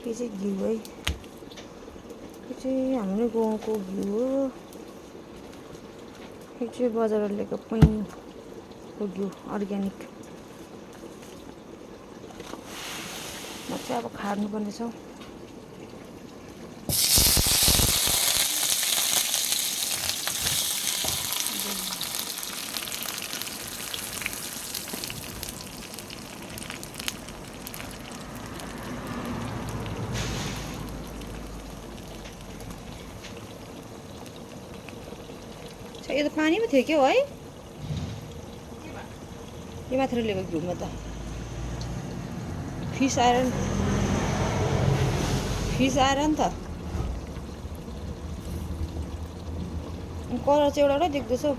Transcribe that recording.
यो चाहिँ घिउ है, यो चाहिँ हाम्रो गाउँको घिउ हो। यो चाहिँ बजारबाट ल्याएको पैँको घिउ अर्ग्यानिक। म चाहिँ अब खार्नुपर्ने छ। यो त पानी पो थियो क्या है, यो मात्र लिएको घिउमा त फिस आएर नि त कलर चाहिँ एउटा एउटै देख्दैछ हौ।